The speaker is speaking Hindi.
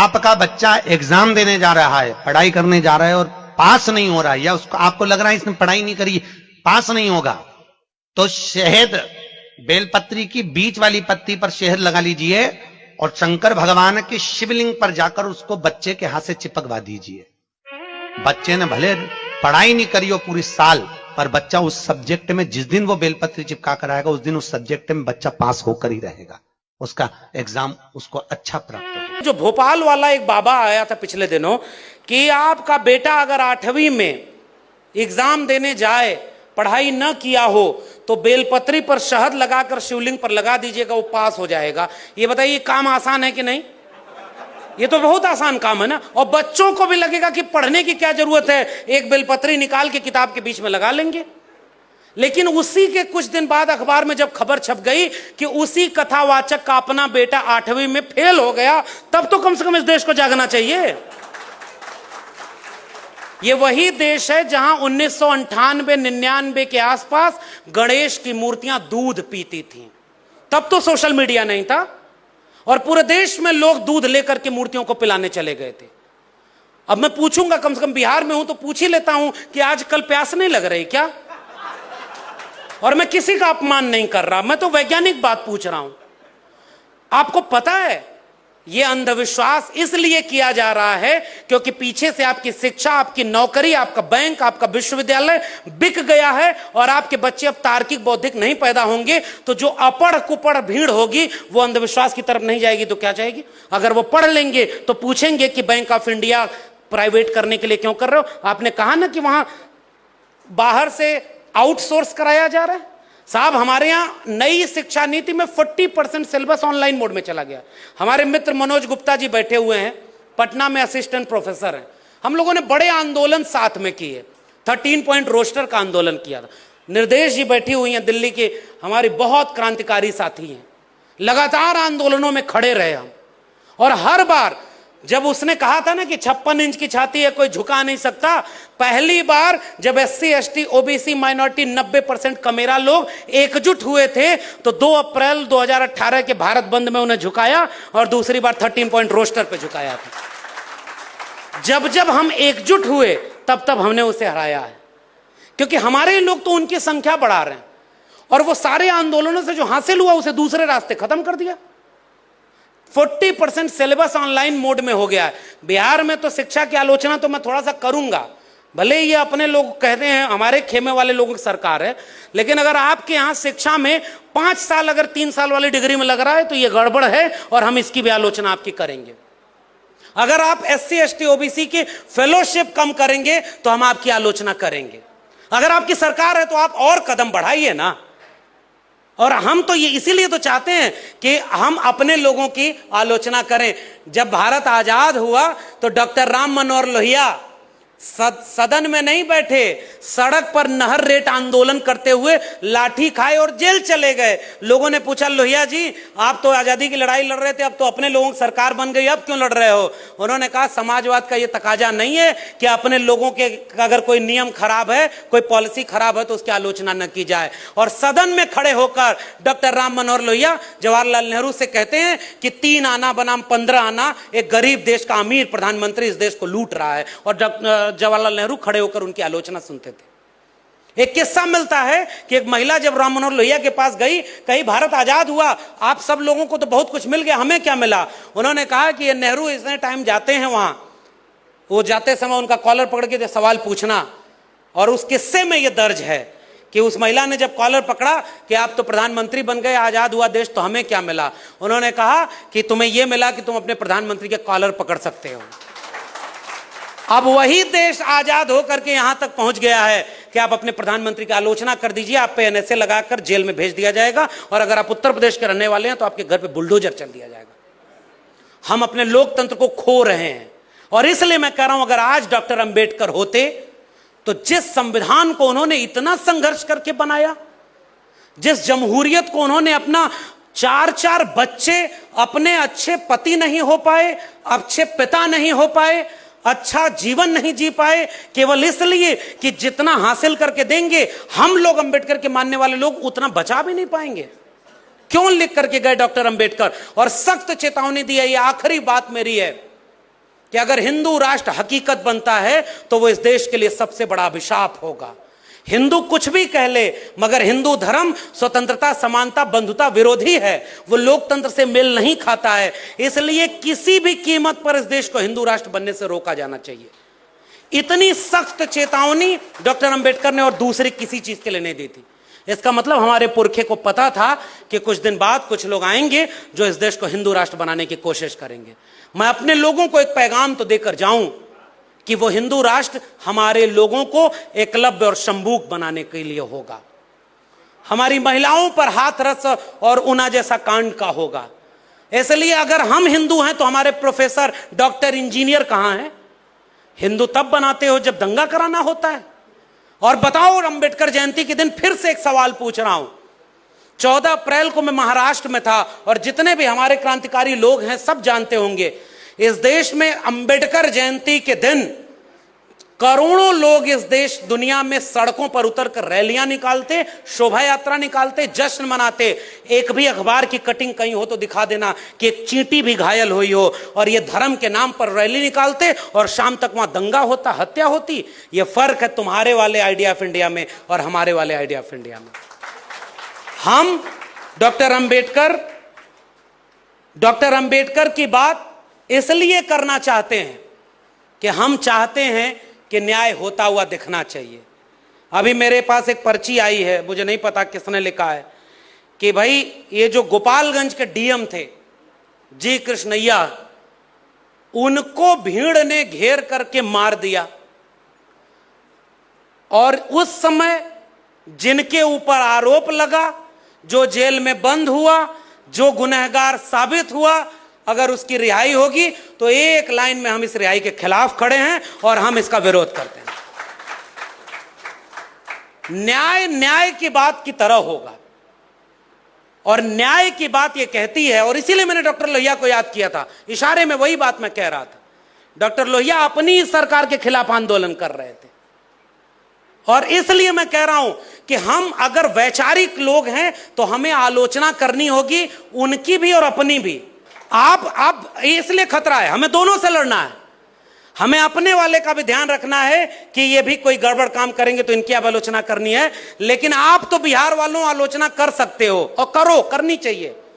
आपका बच्चा एग्जाम देने जा रहा है, पढ़ाई करने जा रहा है और पास नहीं हो रहा है, या उसको आपको लग रहा है इसने पढ़ाई नहीं करी, पास नहीं होगा, तो शहद, बेलपत्री की बीच वाली पत्ती पर शहद लगा लीजिए और शंकर भगवान के शिवलिंग पर जाकर उसको बच्चे के हाथ से चिपकवा दीजिए। बच्चे ने भले पढ़ाई नहीं करी हो पूरी साल, पर बच्चा उस सब्जेक्ट में जिस दिन वो बेलपत्री चिपका कर आएगा उस दिन उस सब्जेक्ट में बच्चा पास होकर ही रहेगा, उसका एग्जाम उसको अच्छा प्राप्त होगा। जो भोपाल वाला एक बाबा आया था पिछले दिनों कि आपका बेटा अगर 8वीं में एग्जाम देने जाए, पढ़ाई न किया हो, तो बेलपत्री पर शहद लगाकर शिवलिंग पर लगा दीजिएगा, वो पास हो जाएगा। ये बताइए काम आसान है कि नहीं? ये तो बहुत आसान काम है ना। और बच्चों को भी लगेगा कि पढ़ने की क्या जरूरत है, एक बेलपत्री निकाल के किताब के बीच में लगा लेंगे। लेकिन उसी के कुछ दिन बाद अखबार में जब खबर छप गई कि उसी कथावाचक का अपना बेटा 8वीं में फेल हो गया, तब तो कम से कम इस देश को जागना चाहिए। ये वही देश है जहां 1998-99 के आसपास गणेश की मूर्तियां दूध पीती थीं। तब तो सोशल मीडिया नहीं था और पूरे देश में लोग दूध लेकर के मूर्तियों को पिलाने चले गए थे। अब मैं पूछूंगा, कम से कम बिहार में हूं तो पूछ ही लेता हूं कि आजकल प्यास नहीं लग रही क्या? और मैं किसी का अपमान नहीं कर रहा, मैं तो वैज्ञानिक बात पूछ रहा हूं। आपको पता है यह अंधविश्वास इसलिए किया जा रहा है क्योंकि पीछे से आपकी शिक्षा, आपकी नौकरी, आपका बैंक, आपका विश्वविद्यालय बिक गया है और आपके बच्चे अब तार्किक बौद्धिक नहीं पैदा होंगे, तो जो अपढ़ कुपढ़ भीड़ होगी वो अंधविश्वास की तरफ नहीं जाएगी तो क्या जाएगी? अगर वो पढ़ लेंगे तो पूछेंगे कि बैंक ऑफ इंडिया प्राइवेट करने के लिए क्यों कर रहे हो? आपने कहा ना कि वहां बाहर से आउटसोर्स कराया जा रहा है। साहब, हमारे यहां नई शिक्षा नीति में 40% सिलेबस ऑनलाइन मोड में चला गया। हमारे मित्र मनोज गुप्ता जी बैठे हुए हैं, पटना में असिस्टेंट प्रोफेसर हैं। हम लोगों ने बड़े आंदोलन साथ में किए, 13 पॉइंट रोस्टर का आंदोलन किया था। निर्देश जी बैठी हुई हैं दिल्ली के, हमारी बहुत क्रांतिकारी साथी हैं। लगातार आंदोलनों में खड़े रहे हम, और हर बार जब उसने कहा था ना कि 56 इंच की छाती है, कोई झुका नहीं सकता, पहली बार जब SC ST OBC minority 90% camera लोग एकजुट हुए थे तो 2 अप्रैल 2018 के भारत बंद में उन्हें झुकाया और दूसरी बार 13 पॉइंट रोस्टर पे झुकाया था। जब जब हम एकजुट हुए तब तब हमने उसे हराया है, क्योंकि हमारे लोग तो उनकी संख्या बढ़ा रहे हैं और वो सारे आंदोलनों से जो हासिल हुआ उसे दूसरे रास्ते खत्म कर दिया। 40% सिलेबस ऑनलाइन मोड में हो गया है। बिहार में तो शिक्षा की आलोचना तो मैं थोड़ा सा करूंगा, भले ये अपने लोग कहते हैं हमारे खेमे वाले लोगों की सरकार है, लेकिन अगर आपके यहां शिक्षा में 5 साल अगर 3 साल वाली डिग्री में लग रहा है तो ये गड़बड़ है और हम इसकी भी आलोचना आपकी करेंगे। अगर आप SC ST OBC की फेलोशिप कम करेंगे तो हम आपकी आलोचना करेंगे। अगर आपकी सरकार है तो आप और कदम बढ़ाइए ना। और हम तो ये इसीलिए तो चाहते हैं कि हम अपने लोगों की आलोचना करें। जब भारत आजाद हुआ तो डॉक्टर राम मनोहर लोहिया सदन में नहीं बैठे, सड़क पर नहर रेट आंदोलन करते हुए लाठी खाए और जेल चले गए। लोगों ने पूछा, लोहिया जी आप तो आजादी की लड़ाई लड़ रहे थे, अब तो अपने लोगों की सरकार बन गई, अब क्यों लड़ रहे हो? उन्होंने कहा, समाजवाद का ये तकाजा नहीं है कि अपने लोगों के अगर कोई नियम खराब है, कोई पॉलिसी खराब है तो उसकी आलोचना न की जाए। और सदन में खड़े होकर डॉक्टर राम मनोहर लोहिया जवाहरलाल नेहरू से कहते हैं कि 3 आना बनाम 15 आना, एक गरीब देश का अमीर प्रधानमंत्री इस देश को लूट रहा है। और जवाहरलाल नेहरू खड़े होकर उनकी आलोचना सुनते थे। एक किस्सा मिलता है कि एक महिला जब राम मनोहर लोहिया के पास गई, कहीं भारत आजाद हुआ, आप सब लोगों को तो बहुत कुछ मिल गया, हमें क्या मिला? उन्होंने कहा कि ये नेहरू इतने टाइम जाते हैं वहां, वो जाते समय उनका कॉलर पकड़ के सवाल पूछना। और उस किस्से में यह दर्ज है कि उस महिला ने जब कॉलर पकड़ा कि आप तो प्रधानमंत्री बन गए, आजाद हुआ देश, तो हमें क्या मिला? उन्होंने कहा कि तुम्हें यह मिला कि तुम अपने प्रधानमंत्री के कॉलर पकड़ सकते हो। अब वही देश आजाद होकर के यहां तक पहुंच गया है कि आप अपने प्रधानमंत्री की आलोचना कर दीजिए, आप पे NSA लगाकर जेल में भेज दिया जाएगा, और अगर आप उत्तर प्रदेश के रहने वाले हैं तो आपके घर पे बुलडोजर चल दिया जाएगा। हम अपने लोकतंत्र को खो रहे हैं। और इसलिए मैं कह रहा हूं, अगर आज डॉक्टर अंबेडकर होते तो जिस संविधान को उन्होंने इतना संघर्ष करके बनाया, जिस जमहूरियत को उन्होंने अपना 4-4 बच्चे, अपने अच्छे पति नहीं हो पाए, अच्छे पिता नहीं हो पाए, अच्छा जीवन नहीं जी पाए, केवल इसलिए कि जितना हासिल करके देंगे हम लोग, अंबेडकर के मानने वाले लोग, उतना बचा भी नहीं पाएंगे। क्यों लिख करके गए डॉक्टर अंबेडकर? और सख्त चेतावनी दी है, ये आखिरी बात मेरी है कि अगर हिंदू राष्ट्र हकीकत बनता है तो वो इस देश के लिए सबसे बड़ा अभिशाप होगा। हिंदू कुछ भी कह ले, मगर हिंदू धर्म स्वतंत्रता, समानता, बंधुता विरोधी है, वो लोकतंत्र से मेल नहीं खाता है। इसलिए किसी भी कीमत पर इस देश को हिंदू राष्ट्र बनने से रोका जाना चाहिए। इतनी सख्त चेतावनी डॉक्टर अंबेडकर ने और दूसरी किसी चीज के लिए नहीं दी थी। इसका मतलब हमारे पुरखे को पता था कि कुछ दिन बाद कुछ लोग आएंगे जो इस देश को हिंदू राष्ट्र बनाने की कोशिश करेंगे। मैं अपने लोगों को एक पैगाम तो देकर जाऊं कि वो हिंदू राष्ट्र हमारे लोगों को एकलव्य और शंभूक बनाने के लिए होगा। हमारी महिलाओं पर हाथरस और ऊना जैसा कांड का होगा। इसलिए अगर हम हिंदू हैं तो हमारे प्रोफेसर, डॉक्टर, इंजीनियर कहां हैं? हिंदू तब बनाते हो जब दंगा कराना होता है। और बताओ, अंबेडकर जयंती के दिन फिर से एक सवाल पूछ रहा हूं। 14 अप्रैल को मैं महाराष्ट्र में था और जितने भी हमारे क्रांतिकारी लोग हैं सब जानते होंगे, इस देश में अंबेडकर जयंती के दिन करोड़ों लोग इस देश दुनिया में सड़कों पर उतरकर रैलियां निकालते, शोभा यात्रा निकालते, जश्न मनाते। एक भी अखबार की कटिंग कहीं हो तो दिखा देना कि एक चींटी भी घायल हुई हो, और ये धर्म के नाम पर रैली निकालते और शाम तक वहां दंगा होता, हत्या होती। ये फर्क है तुम्हारे वाले आइडिया ऑफ इंडिया में और हमारे वाले आइडिया ऑफ इंडिया में। हम डॉक्टर अंबेडकर की बात इसलिए करना चाहते हैं कि हम चाहते हैं कि न्याय होता हुआ दिखना चाहिए। अभी मेरे पास एक पर्ची आई है, मुझे नहीं पता किसने लिखा है, कि भाई ये जो गोपालगंज के डीएम थे जी कृष्णैया, उनको भीड़ ने घेर करके मार दिया। और उस समय जिनके ऊपर आरोप लगा, जो जेल में बंद हुआ, जो गुनहगार साबित हुआ, अगर उसकी रिहाई होगी तो एक लाइन में हम इस रिहाई के खिलाफ खड़े हैं और हम इसका विरोध करते हैं। न्याय न्याय की बात की तरह होगा, और न्याय की बात यह कहती है, और इसीलिए मैंने डॉक्टर लोहिया को याद किया था, इशारे में वही बात मैं कह रहा था। डॉक्टर लोहिया अपनी सरकार के खिलाफ आंदोलन कर रहे थे, और इसलिए मैं कह रहा हूं कि हम अगर वैचारिक लोग हैं तो हमें आलोचना करनी होगी, उनकी भी और अपनी भी। आप इसलिए खतरा है, हमें दोनों से लड़ना है। हमें अपने वाले का भी ध्यान रखना है कि ये भी कोई गड़बड़ काम करेंगे तो इनकी अब आलोचना करनी है, लेकिन आप तो बिहार वालों आलोचना कर सकते हो और करो, करनी चाहिए।